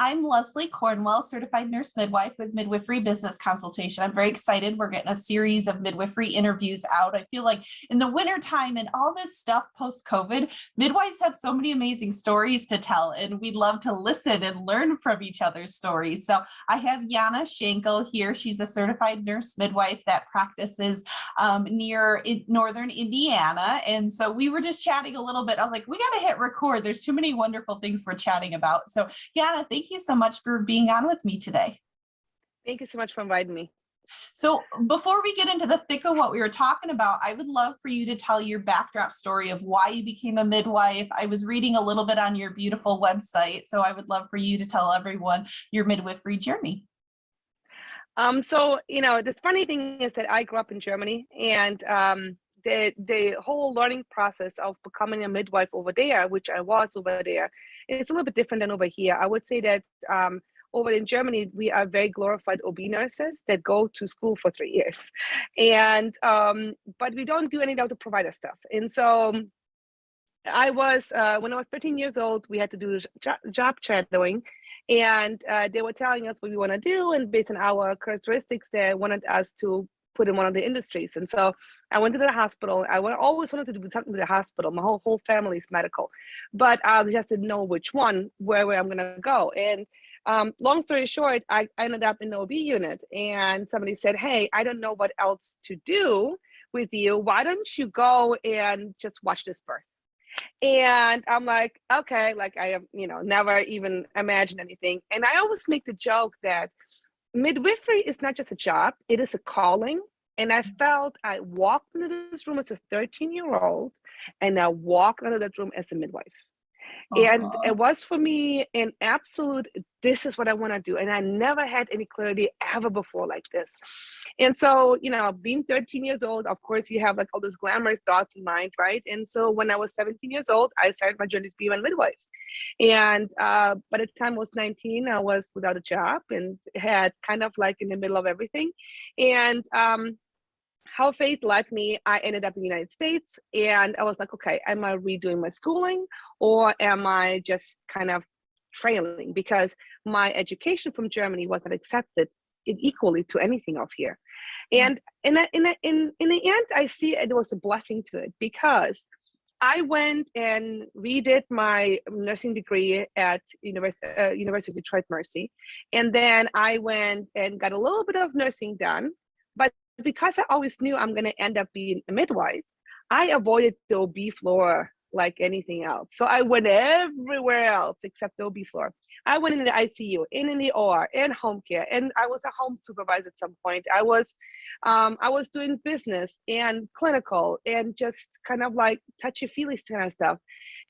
I'm Leslie Cornwell, certified nurse midwife with Midwifery Business Consultation. I'm very excited. We're getting a series of midwifery interviews out. I feel like in the wintertime and all this stuff post-COVID, midwives have so many amazing stories to tell, and we love to listen and learn from each other's stories. So I have Jana Schenkel here. She's a certified nurse midwife that practices near northern Indiana. And so we were just chatting a little bit. I was like, we got to hit record. There's too many wonderful things we're chatting about. So Jana, thank you so much for being on with me today. Thank you so much for inviting me. So before we get into the thick of what we were talking about, I would love for you to tell your backdrop story of why you became a midwife. I was reading a little bit on your beautiful website, so I would love for you to tell everyone your midwifery journey. So, the funny thing is that I grew up in Germany, and the whole learning process of becoming a midwife over there, which I was over there, it's a little bit different than over here. I would say that over in Germany, we are very glorified OB nurses that go to school for 3 years. And but we don't do any of the provider stuff. And so I was, when I was 13 years old, we had to do job shadowing. And they were telling us what we want to do. And based on our characteristics, they wanted us to put in one of the industries. And so I went to the hospital. I always wanted to do something with the hospital. My whole family is medical, but I just didn't know which one, where I'm going to go. And long story short, I ended up in the OB unit, and somebody said, hey, I don't know what else to do with you. Why don't you go and just watch this birth? And I'm like, okay, like I have, never even imagined anything. And I always make the joke that midwifery is not just a job, it is a calling. And I felt I walked into this room as a 13-year-old, and I walked out of that room as a midwife. And it was for me an absolute, this is what I want to do. And I never had any clarity ever before like this. And so, being 13 years old, of course, you have like all those glamorous thoughts in mind, right? And so when I was 17 years old, I started my journey to be a midwife. And by the time I was 19, I was without a job and had kind of like in the middle of everything. And how fate led me, I ended up in the United States, and I was like, okay, am I redoing my schooling, or am I just kind of trailing? Because my education from Germany wasn't accepted equally to anything of here. And in the end, I see it was a blessing to it, because I went and redid my nursing degree at University of Detroit Mercy. And then I went and got a little bit of nursing done. But because I always knew I'm going to end up being a midwife, I avoided the OB floor like anything else. So I went everywhere else except the OB floor. I went in the ICU, in the OR, in home care, and I was a home supervisor at some point. I was doing business and clinical and just kind of like touchy-feely kind of stuff.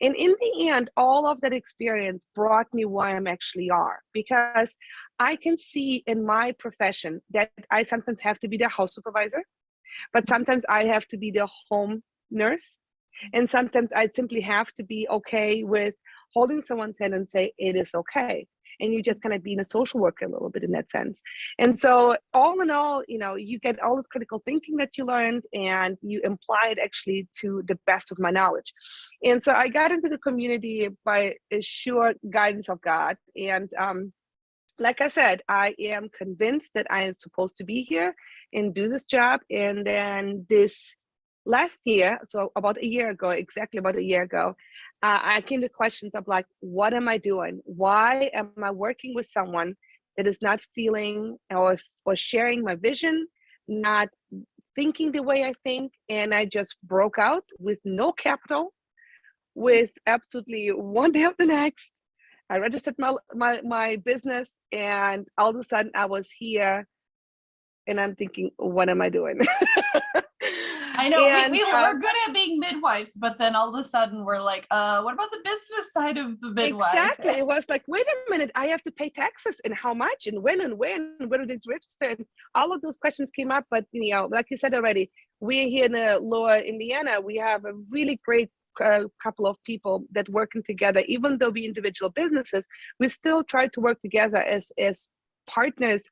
And in the end, all of that experience brought me where I'm actually are, because I can see in my profession that I sometimes have to be the house supervisor, but sometimes I have to be the home nurse. And sometimes I simply have to be okay with holding someone's hand and say, it is okay. And you just kind of being a social worker a little bit in that sense. And so all in all, you get all this critical thinking that you learned, and you apply it actually to the best of my knowledge. And so I got into the community by a sure guidance of God. And like I said, I am convinced that I am supposed to be here and do this job. And then this last year, so exactly about a year ago, I came to questions of like, what am I doing? Why am I working with someone that is not feeling or sharing my vision, not thinking the way I think? And I just broke out with no capital, with absolutely one day of the next. I registered my business, and all of a sudden I was here, and I'm thinking, what am I doing? I know we're good at being midwives, but then all of a sudden we're like, what about the business side of the midwife? Exactly. It was like, wait a minute, I have to pay taxes, and how much, and when, and where did it register? And all of those questions came up. But like you said already, we're here in Lower Indiana. We have a really great couple of people that working together. Even though we individual businesses, we still try to work together as partners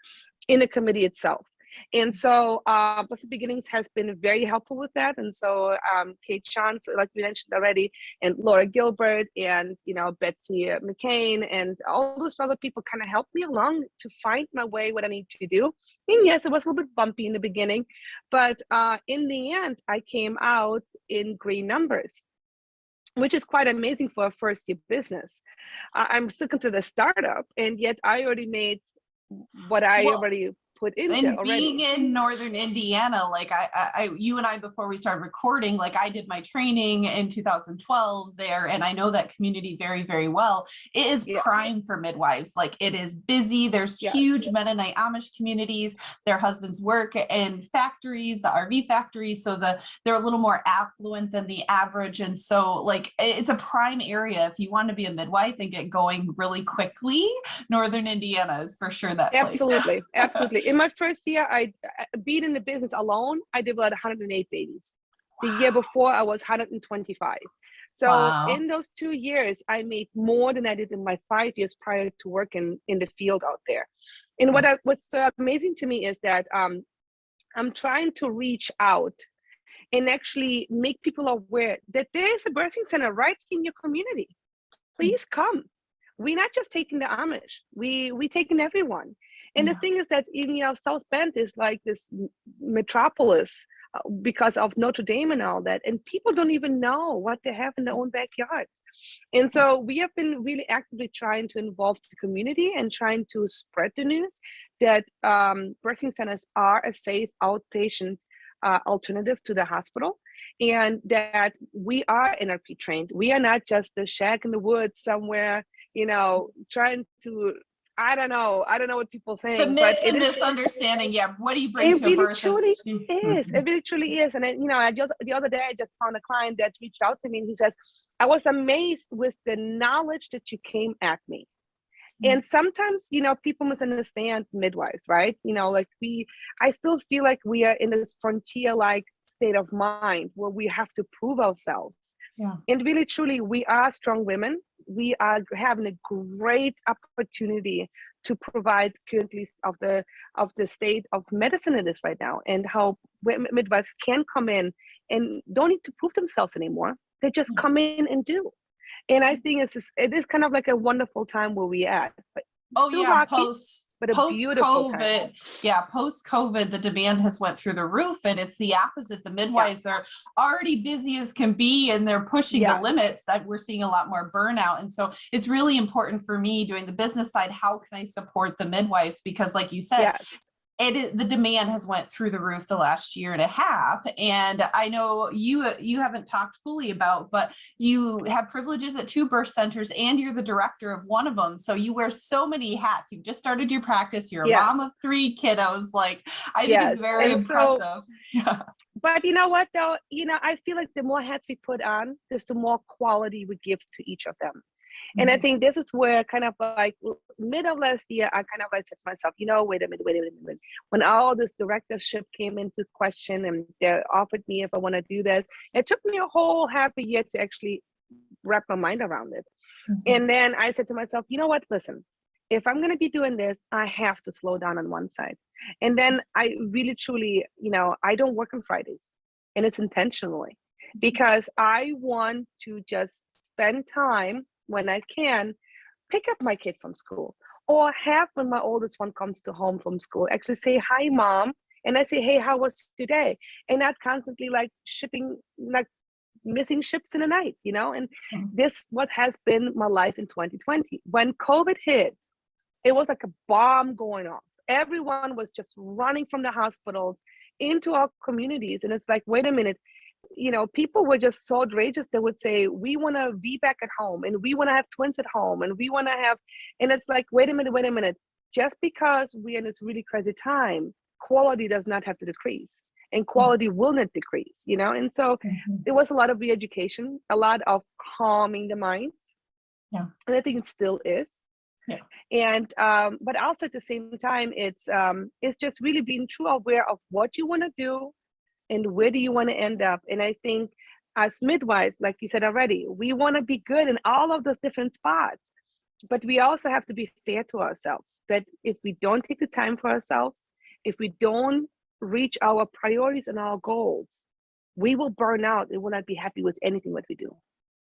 in the committee itself. And so Blessed Beginnings has been very helpful with that. And so Kate Chance, like we mentioned already, and Laura Gilbert, and Betsy McCain, and all those other people kind of helped me along to find my way, what I need to do. And yes, it was a little bit bumpy in the beginning, but in the end, I came out in green numbers, which is quite amazing for a first year business. I'm still considered a startup, and yet I already made what I already put into and already. Being in Northern Indiana, like you and I, before we started recording, like I did my training in 2012 there, and I know that community very, very well. It is prime for midwives. Like it is busy. There's huge Mennonite Amish communities. Their husbands work in factories, the RV factories, so they're a little more affluent than the average, and so like it's a prime area if you want to be a midwife and get going really quickly. Northern Indiana is for sure that place. Absolutely. In my first year, being in the business alone, I developed 108 babies. The year before, I was 125. So in those 2 years, I made more than I did in my 5 years prior to working in the field out there. And what's amazing to me is that I'm trying to reach out and actually make people aware that there is a birthing center right in your community. Please come. We're not just taking the Amish. We taking everyone. And the thing is that even South Bend is like this metropolis because of Notre Dame and all that, and people don't even know what they have in their own backyards. And so we have been really actively trying to involve the community and trying to spread the news that birthing centers are a safe outpatient alternative to the hospital, and that we are NRP trained. We are not just a shack in the woods somewhere, trying to, I don't know what people think. The myth and misunderstanding. What do you bring to a birth? It really truly is. And the other day I just found a client that reached out to me, and he says, I was amazed with the knowledge that you came at me. And sometimes, people misunderstand midwives, right? I still feel like we are in this frontier-like state of mind where we have to prove ourselves. And really, truly, we are strong women. We are having a great opportunity to provide currently of the state of medicine it is right now, and how midwives can come in and don't need to prove themselves anymore. They just come in and do. And I think it is kind of like a wonderful time where we at. But post-COVID, post-COVID, the demand has went through the roof, and it's the opposite. The midwives are already busy as can be, and they're pushing the limits. That we're seeing a lot more burnout. And so it's really important for me doing the business side. How can I support the midwives? Because like you said, the demand has went through the roof the last year and a half. And I know you haven't talked fully about, but you have privileges at 2 birth centers, and you're the director of one of them. So you wear so many hats. You've just started your practice. You're a mom of 3 kiddos. Like, I think it's very impressive. But you know what, though? I feel like the more hats we put on, the more quality we give to each of them. And I think this is where kind of like mid of last year, I kind of like said to myself, wait a minute. When all this directorship came into question and they offered me if I want to do this, it took me a whole half a year to actually wrap my mind around it. And then I said to myself, you know what, listen, if I'm going to be doing this, I have to slow down on one side. And then I really, truly, I don't work on Fridays, and it's intentionally because I want to just spend time when I can, pick up my kid from school, or have when my oldest one comes to home from school, actually say, hi, Mom. And I say, hey, how was today? And not constantly like shipping, like missing ships in the night, and this what has been my life in 2020. When COVID hit, it was like a bomb going off. Everyone was just running from the hospitals into our communities. And it's like, wait a minute, people were just so outrageous. They would say, we want to be back at home, and we want to have twins at home, and we want to have, and it's like, wait a minute. Just because we're in this really crazy time, quality does not have to decrease, and quality will not decrease, And so there was a lot of re-education, a lot of calming the minds. And I think it still is. And, but also at the same time, it's just really being true aware of what you want to do, and where do you want to end up? And I think as midwives, like you said already, we want to be good in all of those different spots, but we also have to be fair to ourselves, that if we don't take the time for ourselves if we don't reach our priorities and our goals, we will burn out and will not be happy with anything that we do.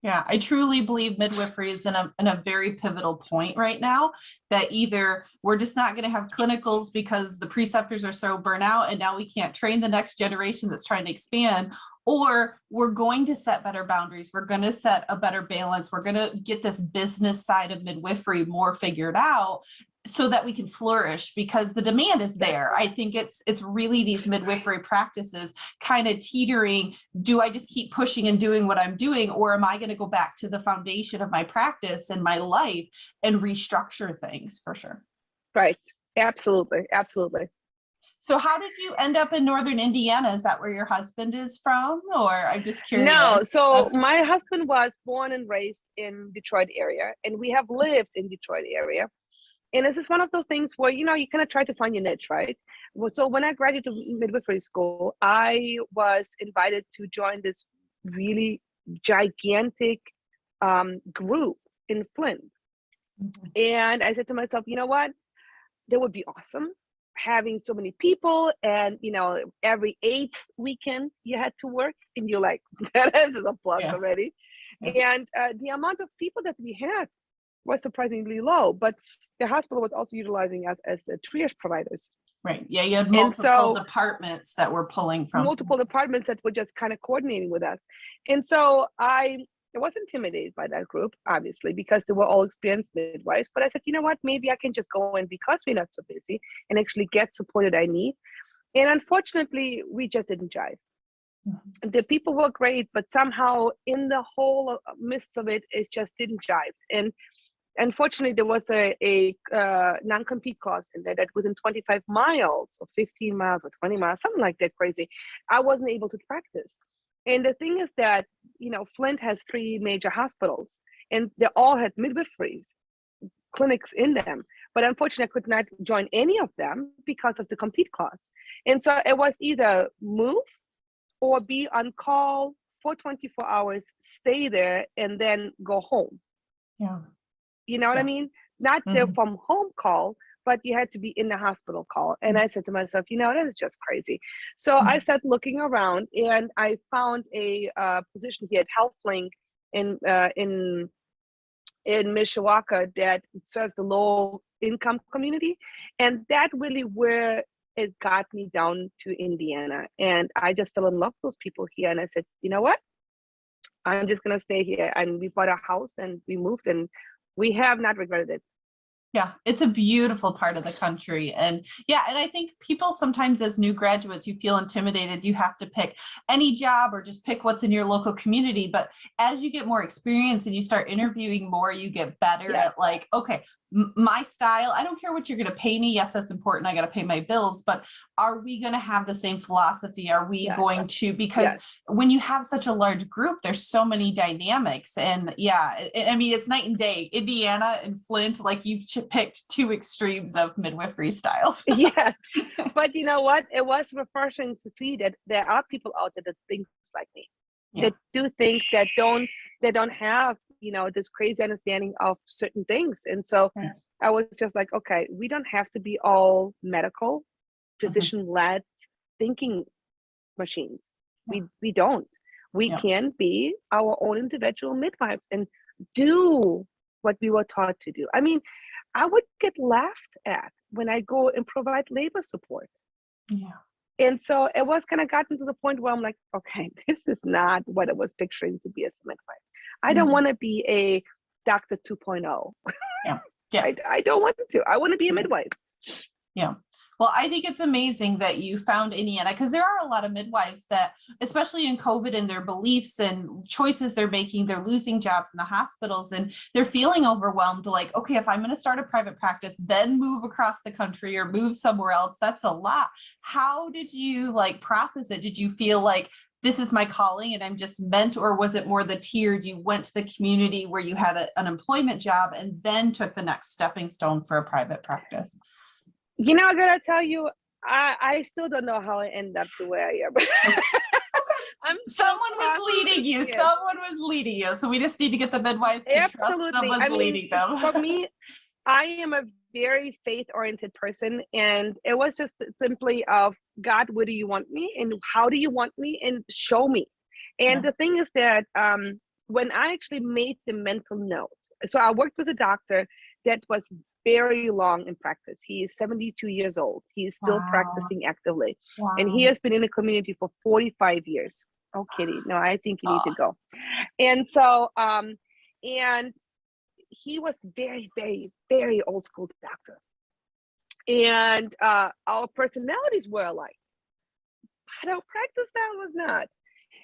Yeah, I truly believe midwifery is in a very pivotal point right now, that either we're just not going to have clinicals because the preceptors are so burnt out and now we can't train the next generation that's trying to expand, or we're going to set better boundaries. We're going to set a better balance. We're going to get this business side of midwifery more figured out so that we can flourish, because the demand is there. I think it's really these midwifery practices kind of teetering. Do I just keep pushing and doing what I'm doing, or am I going to go back to the foundation of my practice and my life and restructure things? For sure. Right. Absolutely. Absolutely. So how did you end up in Northern Indiana? Is that where your husband is from? Or I'm just curious. No, so my husband was born and raised in Detroit area, and we have lived in Detroit area. And this is one of those things where, you kind of try to find your niche, right? So when I graduated midwifery school, I was invited to join this really gigantic group in Flint. Mm-hmm. And I said to myself, you know what? That would be awesome having so many people, and every 8th weekend you had to work, and you're like, that is a plus already. Yeah. And the amount of people that we had was surprisingly low, but the hospital was also utilizing us as the triage providers. Right. Yeah, you had multiple departments that were pulling from. Multiple departments that were just kind of coordinating with us. And so I was intimidated by that group, obviously, because they were all experienced midwives. But I said, you know what, maybe I can just go in because we're not so busy and actually get support that I need. And unfortunately, we just didn't jive. Mm-hmm. The people were great, but somehow in the whole midst of it, it just didn't jive. And unfortunately, there was a non-compete clause in there that within 25 miles or 15 miles or 20 miles, something like that crazy, I wasn't able to practice. And the thing is that, Flint has 3 major hospitals, and they all had midwifery clinics in them. But unfortunately, I could not join any of them because of the compete clause. And so it was either move or be on call for 24 hours, stay there, and then go home. Yeah. You know what I mean? Not the from home call, but you had to be in the hospital call. And I said to myself, that is just crazy. So I started looking around, and I found a position here at HealthLink in Mishawaka that serves the low income community. And that really where it got me down to Indiana. And I just fell in love with those people here. And I said, you know what? I'm just going to stay here. And we bought a house and we moved, and we have not regretted it. Yeah, it's a beautiful part of the country. And I think people sometimes as new graduates, you feel intimidated. You have to pick any job or just pick what's in your local community. But as you get more experience and you start interviewing more, you get better at like, okay, my style, I don't care what you're going to pay me. Yes, that's important. I got to pay my bills, but are we going to have the same philosophy? Are we going to, because when you have such a large group, there's so many dynamics. And it's night and day. Indiana and Flint, like you've picked 2 extremes of midwifery styles. Yes. But you know what? It was refreshing to see that there are people out there that think like me, that do think that don't have, this crazy understanding of certain things. And so I was just like, okay, we don't have to be all medical, physician-led thinking machines. We don't. We can be our own individual midwives and do what we were taught to do. I mean, I would get laughed at when I go and provide labor support. Yeah. And so it was kind of gotten to the point where I'm like, okay, this is not what I was picturing to be as a midwife. I don't want to be a Dr. 2.0. I don't want to. I want to be a midwife. Yeah. Well, I think it's amazing that you found Indiana, because there are a lot of midwives that, especially in COVID and their beliefs and choices they're making, they're losing jobs in the hospitals and they're feeling overwhelmed. Like, okay, if I'm going to start a private practice, then move across the country or move somewhere else, that's a lot. How did you process it? Did you feel like this is my calling and I'm just meant, or was it more the tiered, you went to the community where you had an employment job and then took the next stepping stone for a private practice? I gotta tell you, I still don't know how I ended up to where I am. Someone was leading you. Yes. Someone was leading you. So we just need to get the midwives to trust someone's leading them. For me, I am a very faith-oriented person, and it was just simply of, God, where do you want me, and how do you want me, and show me. And the thing is that when I actually made the mental note, so I worked with a doctor that was very long in practice. He is 72 years old. He is still practicing actively. And he has been in the community for 45 years. Oh, Kitty, no, I think you need to go. And so, and he was very, very, very old school doctor. And our personalities were alike, but our practice style was not.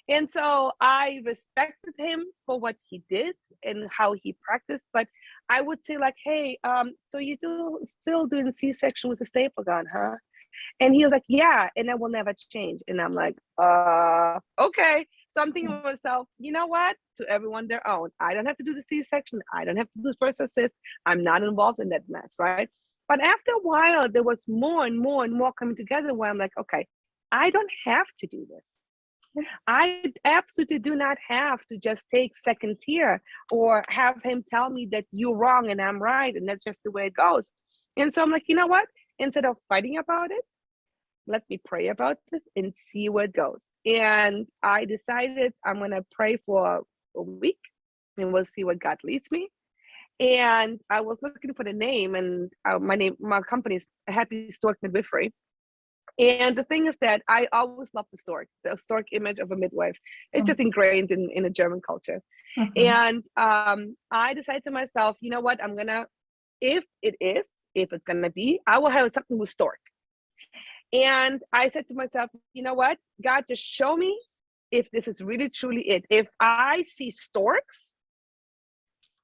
And so I respected him for what he did and how he practiced. But I would say like, hey, so you still doing C-section with a staple gun, huh? And he was like, yeah, and that will never change. And I'm like, okay. So I'm thinking to myself, you know what? To everyone their own. I don't have to do the C-section. I don't have to do first assist. I'm not involved in that mess, right? But after a while, there was more and more and more coming together where I'm like, okay, I don't have to do this. I absolutely do not have to just take second tier or have him tell me that you're wrong and I'm right, and that's just the way it goes. And so I'm like, you know what? Instead of fighting about it, let me pray about this and see where it goes. And I decided I'm going to pray for a week and we'll see what God leads me. And I was looking for the name, and my company is Happy Stork Midwifery. And the thing is that I always loved the stork image of a midwife. It's just ingrained in a German culture. And I decided to myself, you know what, if it's gonna be, I will have something with stork. And I said to myself, you know what, God, just show me if this is really truly it. If I see storks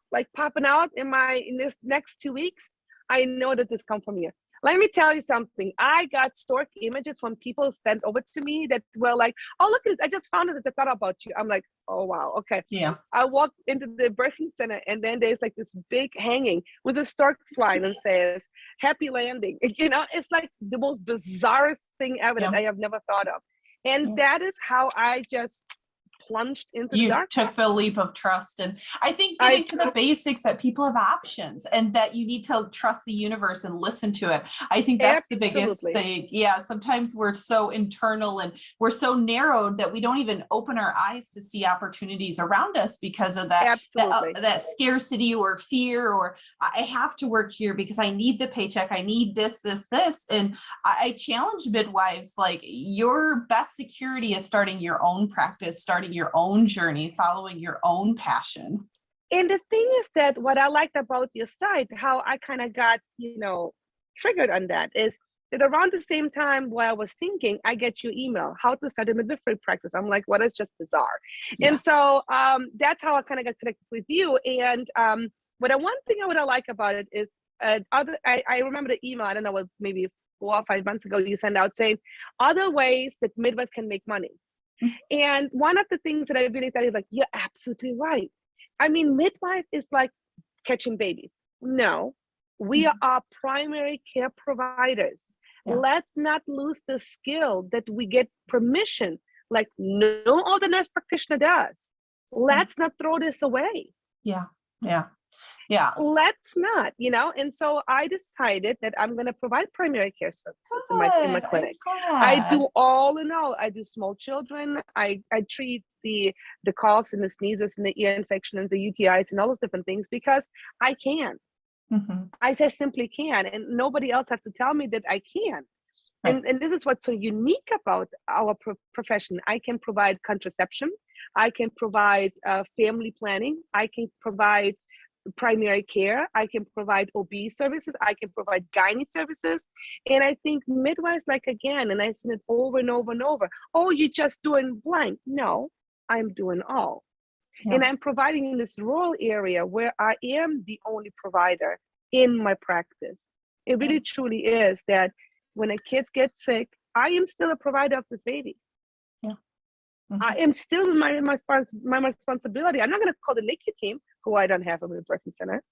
like popping out in this next 2 weeks, I know that this comes from you. Let me tell you something. I got stork images from people sent over to me that were like, oh, look at this. I just found it. I thought about you. I'm like, oh, wow. Okay. Yeah. I walked into the birthing center, and then there's like this big hanging with a stork flying and says, happy landing. You know, it's like the most bizarre thing ever that I have never thought of. And that is how I just plunged into the dark. You took the leap of trust. And I think getting to the basics that people have options and that you need to trust the universe and listen to it. I think that's the biggest thing. Yeah. Sometimes we're so internal and we're so narrowed that we don't even open our eyes to see opportunities around us because of that scarcity or fear, or I have to work here because I need the paycheck. I need this. And I challenge midwives, like, your best security is starting your own practice, starting your own journey, following your own passion. And the thing is that what I liked about your site, how I kind of got, triggered on that, is that around the same time while I was thinking, I get your email, how to start a midwifery practice. I'm like, well, that's just bizarre. Yeah. And so that's how I kind of got connected with you. And one thing I would like about it is, I remember the email, I don't know, what, maybe 4 or 5 months ago, you sent out saying other ways that midwife can make money. And one of the things that I really thought is like, you're absolutely right. I mean, midwife is like catching babies. No, we are primary care providers. Yeah. Let's not lose the skill that we get permission, like no other nurse practitioner does. Let's not throw this away. Yeah. Let's not, and so I decided that I'm going to provide primary care services in my clinic. I do all in all. I do small children. I treat the coughs and the sneezes and the ear infections, the UTIs and all those different things because I can. I just simply can, and nobody else has to tell me that I can. Right. And this is what's so unique about our profession. I can provide contraception. I can provide family planning. I can provide primary care. I can provide OB services. I can provide gynae services. And I think midwives, again, and I've seen it over and over and over, oh, you're just doing blank. No, I'm doing all. Yeah. And I'm providing in this rural area where I am the only provider in my practice. It really truly is that when a kid gets sick, I am still a provider of this baby. Yeah. I am still my responsibility. I'm not going to call the NICU team, who I don't have in the birthing center.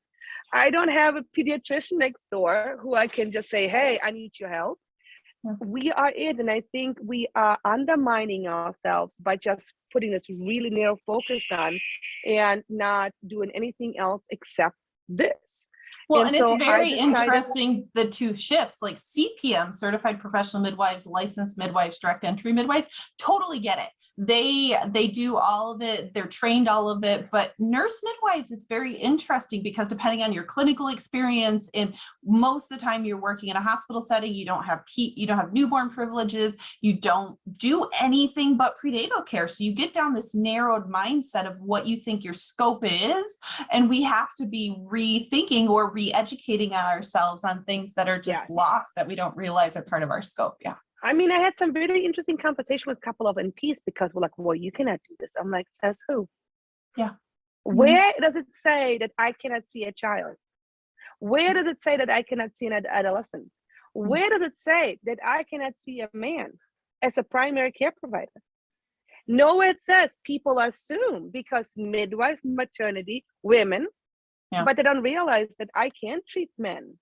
I don't have a pediatrician next door who I can just say, hey, I need your help. Yeah. We are it. And I think we are undermining ourselves by just putting this really narrow focus on and not doing anything else except this. Well, And and it's so I very decided, interesting, the two shifts, like CPM, certified professional midwives, licensed midwives, direct entry midwives, totally get it. They do all of it, they're trained all of it, but nurse midwives, it's very interesting because depending on your clinical experience, and most of the time you're working in a hospital setting, you don't have newborn privileges, you don't do anything but prenatal care. So you get down this narrowed mindset of what you think your scope is, and we have to be rethinking or re-educating ourselves on things that are just lost, that we don't realize are part of our scope. Yeah. I mean, I had some really interesting conversation with a couple of NPs because we're like, well, you cannot do this. I'm like, says who? Yeah. Where does it say that I cannot see a child? Where does it say that I cannot see an adolescent? Where does it say that I cannot see a man as a primary care provider? Nowhere it says. People assume because midwife, maternity, women, but they don't realize that I can treat men.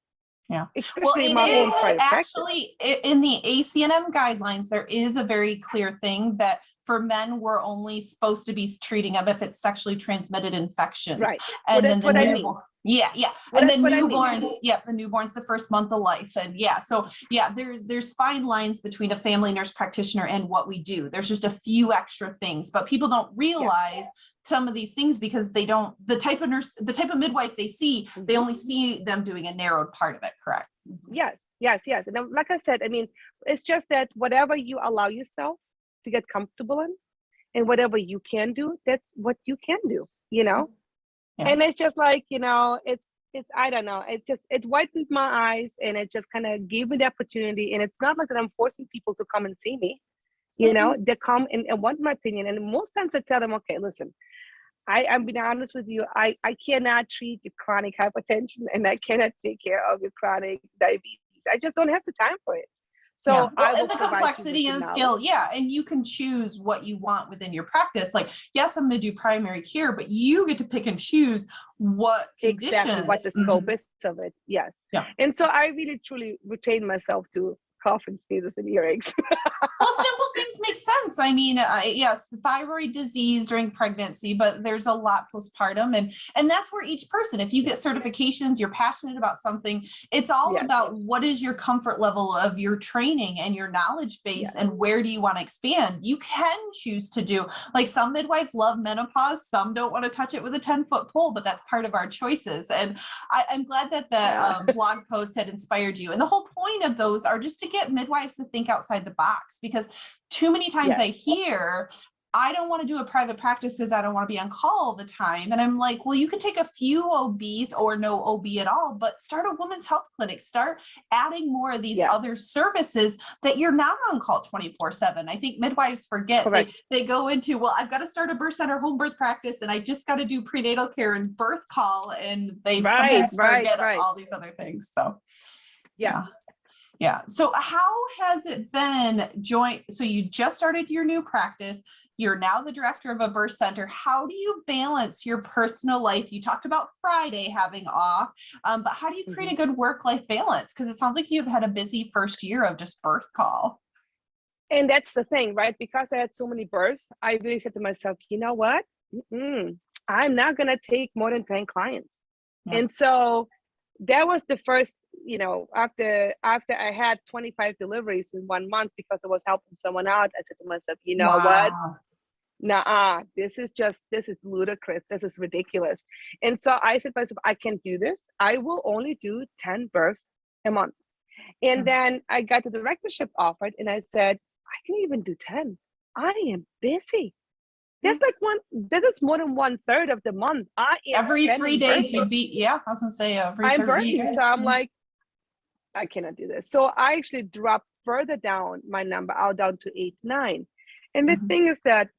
Yeah. Especially well, my it own is private actually practice. In the ACNM guidelines, there is a very clear thing that for men, we're only supposed to be treating them if it's sexually transmitted infections. Right. And well, that's what I mean. Yeah. Well, and then I newborns, mean. the newborn's the first month of life. And so there's fine lines between a family nurse practitioner and what we do. There's just a few extra things, but people don't realize some of these things because they don't, the type of midwife they see, they only see them doing a narrowed part of it. Correct. Yes. And like I said, I mean, it's just that whatever you allow yourself to get comfortable in, and whatever you can do, that's what you can do, And it's just like, it's I don't know, it whitened my eyes, and it just kind of gave me the opportunity. And it's not like that I'm forcing people to come and see me, they come and want my opinion. And most times I tell them, okay, listen, I'm being honest with you. I cannot treat your chronic hypertension, and I cannot take care of your chronic diabetes. I just don't have the time for it. So and the complexity and skill, and you can choose what you want within your practice. Like, yes, I'm going to do primary care, but you get to pick and choose what conditions, exactly what the scope is of it. Yes. Yeah. And so I really truly retained myself to cough and sneezes and earaches. Well, simple things make sense. I mean, yes, the thyroid disease during pregnancy, but there's a lot postpartum, and that's where each person, if you get certifications, you're passionate about something, it's all about what is your comfort level of your training and your knowledge base, and where do you want to expand. You can choose to do, like, some midwives love menopause, some don't want to touch it with a 10-foot pole, but that's part of our choices. And I'm glad that the blog post had inspired you. And the whole point of those are just to get midwives to think outside the box, because too many times I hear, I don't want to do a private practice because I don't want to be on call all the time. And I'm like, well, you could take a few OBs or no OB at all, but start a women's health clinic, start adding more of these other services that you're not on call 24/7. I think midwives forget, they go into, well, I've got to start a birth center home birth practice, and I just got to do prenatal care and birth call. And they sometimes forget all these other things. So, So how has it been so you just started your new practice, you're now the director of a birth center. How do you balance your personal life? You talked about Friday having off, but how do you create a good work-life balance? Because it sounds like you've had a busy first year of just birth call. And that's the thing, right? Because I had so many births, I really said to myself, you know what? I'm not going to take more than 10 clients. And so that was the first, after I had 25 deliveries in 1 month because I was helping someone out, I said to myself, you know what? Nah, this is ludicrous. This is ridiculous. And so I said to myself, I can't do this. I will only do 10 births a month. And then I got the directorship offered, and I said, I can even do 10. I am busy. That's that is more than 1/3 of the month. Every 3 days you'd be, I was gonna say I'm burning. So I'm like, I cannot do this. So I actually dropped further down my number, down to 8, 9. And the thing is that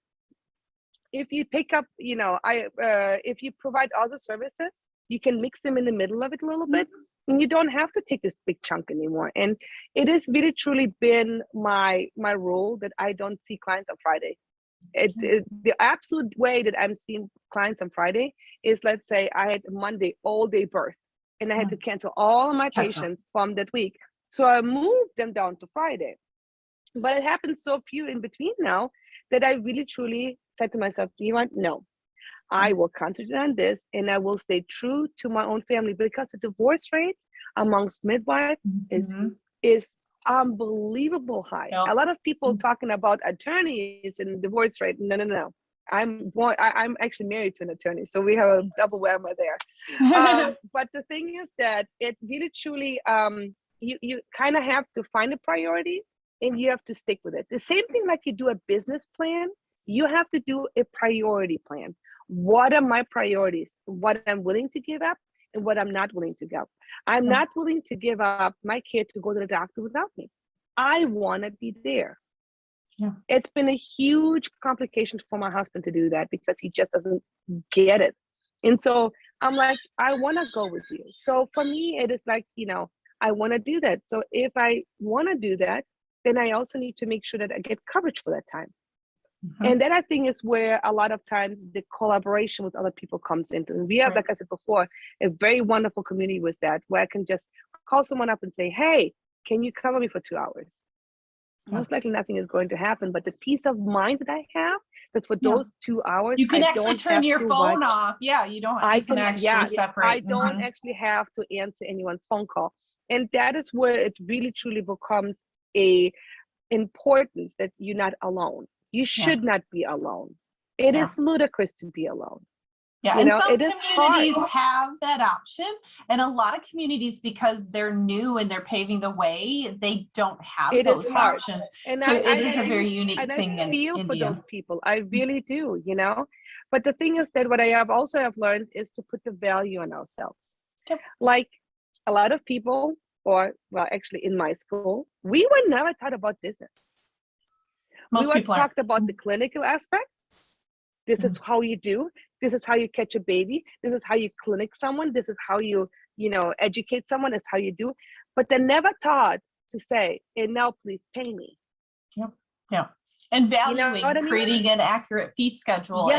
if you pick up, if you provide other services, you can mix them in the middle of it a little bit, and you don't have to take this big chunk anymore. And it has really truly been my rule that I don't see clients on Friday. The absolute way that I'm seeing clients on Friday is, let's say I had Monday all day birth, and I had to cancel all of my patients from that week. So I moved them down to Friday. But it happens so few in between now that I really truly said to myself, you know what? No. I will concentrate on this, and I will stay true to my own family, because the divorce rate amongst midwives is unbelievable high. Yep. A lot of people talking about attorneys and divorce rate. No. I'm actually married to an attorney, so we have a double whammy there. But the thing is that it really truly you kind of have to find a priority, and you have to stick with it. The same thing like you do a business plan, you have to do a priority plan. What are my priorities? What I'm willing to give up and what I'm not willing to give up. I'm not willing to give up my kid to go to the doctor without me. I want to be there. Yeah. It's been a huge complication for my husband to do that, because he just doesn't get it. And so I'm like, I want to go with you. So for me, it is like, I want to do that. So if I want to do that, then I also need to make sure that I get coverage for that time. And that, I think, is where a lot of times the collaboration with other people comes into. We have, like I said before, a very wonderful community with that, where I can just call someone up and say, hey, can you cover me for 2 hours? Most likely nothing is going to happen, but the peace of mind that I have, that's for those 2 hours. You can actually turn your phone off. Yeah, you don't. You can actually separate. I don't actually have to answer anyone's phone call. And that is where it really truly becomes a importance that you're not alone. You should not be alone. It is ludicrous to be alone. Yeah, and some communities have that option, and a lot of communities, because they're new and they're paving the way, they don't have those options. And so it is a very unique thing. I feel for those people. I really do, But the thing is that what I have learned is to put the value in ourselves. Yep. Like a lot of people, actually in my school, we were never taught about business. We were talked about the clinical aspects. This is how you do. This is how you catch a baby. This is how you clinic someone. This is how you, educate someone. It's how you do. But they're never taught to say, and now please pay me. Yeah. And valuing, creating an accurate fee schedule,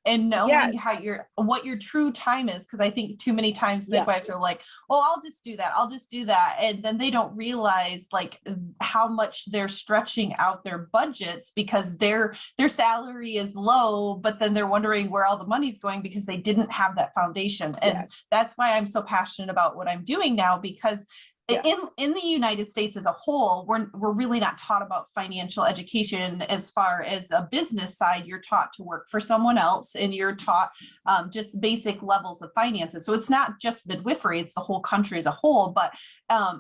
and knowing how what your true time is. Because I think too many times midwives are like, oh, I'll just do that. And then they don't realize like how much they're stretching out their budgets, because their salary is low, but then they're wondering where all the money's going because they didn't have that foundation. And that's why I'm so passionate about what I'm doing now, because in the United States as a whole, we're really not taught about financial education. As far as a business side, you're taught to work for someone else, and you're taught just basic levels of finances. So it's not just midwifery, it's the whole country as a whole. But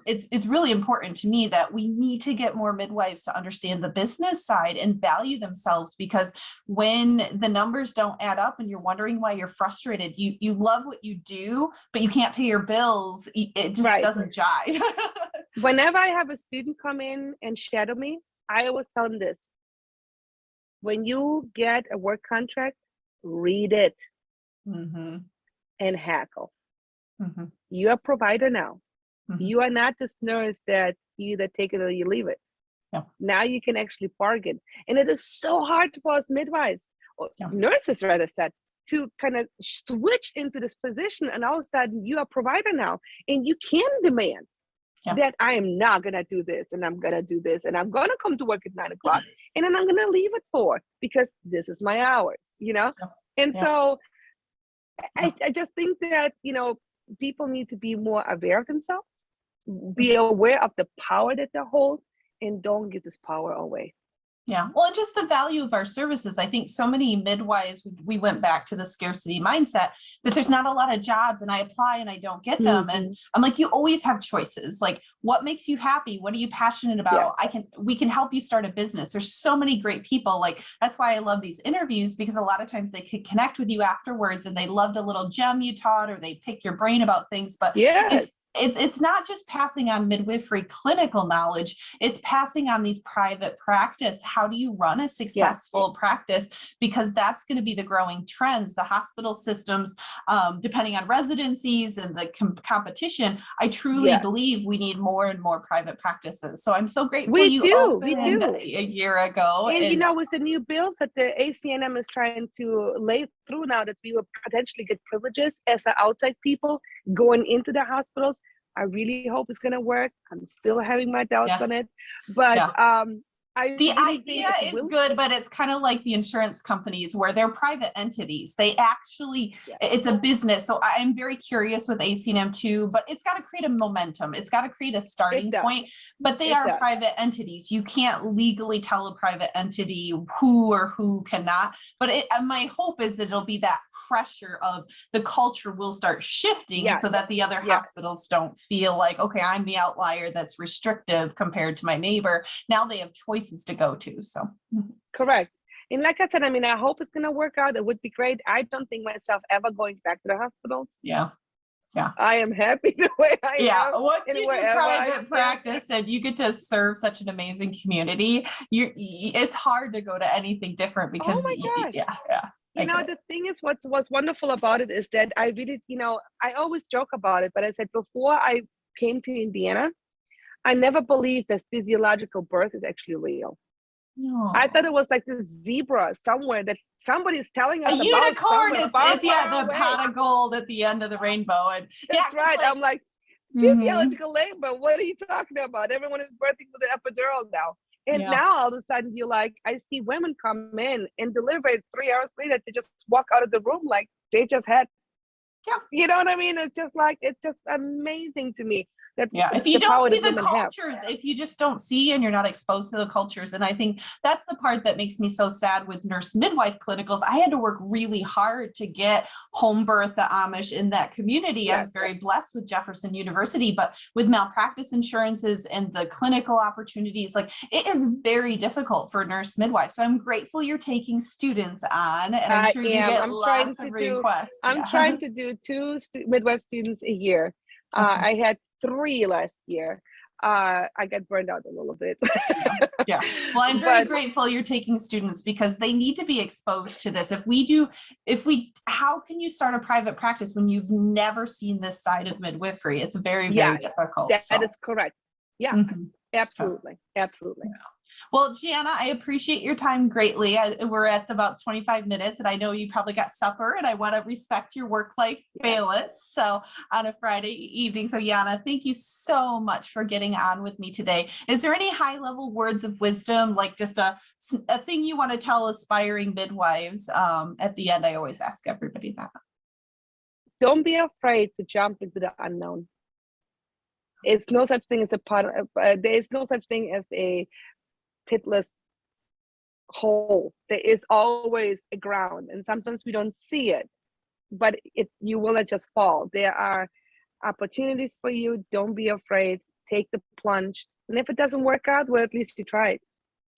it's really important to me that we need to get more midwives to understand the business side and value themselves, because when the numbers don't add up and you're wondering why you're frustrated, you love what you do, but you can't pay your bills, it just doesn't jive. Whenever I have a student come in and shadow me, I always tell them this: when you get a work contract, read it and hackle. You're a provider now. You are not this nurse that you either take it or you leave it. Now you can actually bargain. And it is so hard for us midwives, or nurses rather said, to kind of switch into this position, and all of a sudden you're a provider now, and you can demand that I am not going to do this, and I'm going to do this, and I'm going to come to work at 9 o'clock, and then I'm going to leave at 4 because this is my hours, And so I just think that, people need to be more aware of themselves, be aware of the power that they hold, and don't give this power away. Yeah. Well, and just the value of our services. I think so many midwives, we went back to the scarcity mindset that there's not a lot of jobs, and I apply and I don't get them. And I'm like, you always have choices. Like, what makes you happy? What are you passionate about? We can help you start a business. There's so many great people. Like, that's why I love these interviews, because a lot of times they could connect with you afterwards and they loved a little gem you taught, or they pick your brain about things. But it's not just passing on midwifery clinical knowledge, it's passing on these private practice. How do you run a successful practice? Because that's going to be the growing trends. The hospital systems, depending on residencies and the competition, I truly believe we need more and more private practices. So I'm so grateful we do a year ago. And with the new bills that the ACNM is trying to lay through now, that we will potentially get privileges as the outside people going into the hospitals, I really hope it's going to work. I'm still having my doubts on it, but The really think idea it is will. good, but it's kind of like the insurance companies where they're private entities. They actually, Yes. it's a business. So I'm very curious with ACNM too, but it's got to create a momentum. It's got to create a starting point, but they are private entities. You can't legally tell a private entity who or who cannot, but my hope is that it'll be that pressure of the culture will start shifting so that the other hospitals don't feel like, okay, I'm the outlier that's restrictive compared to my neighbor. Now they have choices to go to. So correct. And like I said, I mean, I hope it's going to work out. It would be great. I don't think myself ever going back to the hospitals. Yeah. I am happy the way I am. Once you do private practice and you get to serve such an amazing community, it's hard to go to anything different because you know, the thing is, what's wonderful about it is that I really, you know, I always joke about it, but I said before I came to Indiana, I never believed that physiological birth is actually real. No. I thought it was like this zebra somewhere that somebody's telling us a about. unicorn. It's the pot of gold at the end of the rainbow. And that's right. Like, I'm like, physiological labor. What are you talking about? Everyone is birthing with an epidural now. And now all of a sudden you're like, I see women come in and deliver it 3 hours later to just walk out of the room like they just had, you know what I mean? It's just like, it's just amazing to me. If you don't see the cultures, if you just don't see and you're not exposed to the cultures. And I think that's the part that makes me so sad with nurse midwife clinicals. I had to work really hard to get home birth, the Amish in that community. I was very blessed with Jefferson University, but with malpractice insurances and the clinical opportunities, like it is very difficult for nurse midwives. So I'm grateful you're taking students on, and I'm sure you get lots of requests. I'm trying to do 2 midwife students a year. I had 3 last year. I got burned out a little bit. Well, I'm very grateful you're taking students because they need to be exposed to this. How can you start a private practice when you've never seen this side of midwifery? It's very, very difficult. That is correct. Yeah, absolutely. Absolutely. Well, Jana, I appreciate your time greatly. We're at about 25 minutes and I know you probably got supper and I want to respect your work-life balance. So on a Friday evening. So Jana, thank you so much for getting on with me today. Is there any high-level words of wisdom, like just a thing you want to tell aspiring midwives? At the end, I always ask everybody that. Don't be afraid to jump into the unknown. It's no such thing as there is no such thing as a pitless hole. There is always a ground, and sometimes we don't see it, but you will not just fall. There are opportunities for you. Don't be afraid. Take the plunge, and if it doesn't work out, well, at least you tried.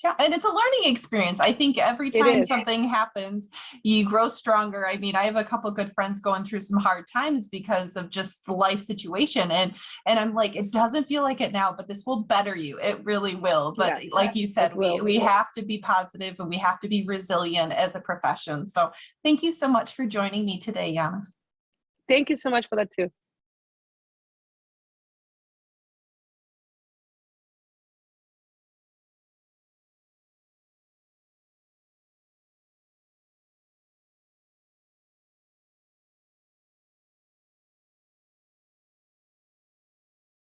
Yeah, and it's a learning experience. I think every time something happens, you grow stronger. I mean, I have a couple good friends going through some hard times because of just the life situation. And I'm like, it doesn't feel like it now, but this will better you. It really will. But like you said, we have to be positive and we have to be resilient as a profession. So thank you so much for joining me today, Jana. Thank you so much for that too.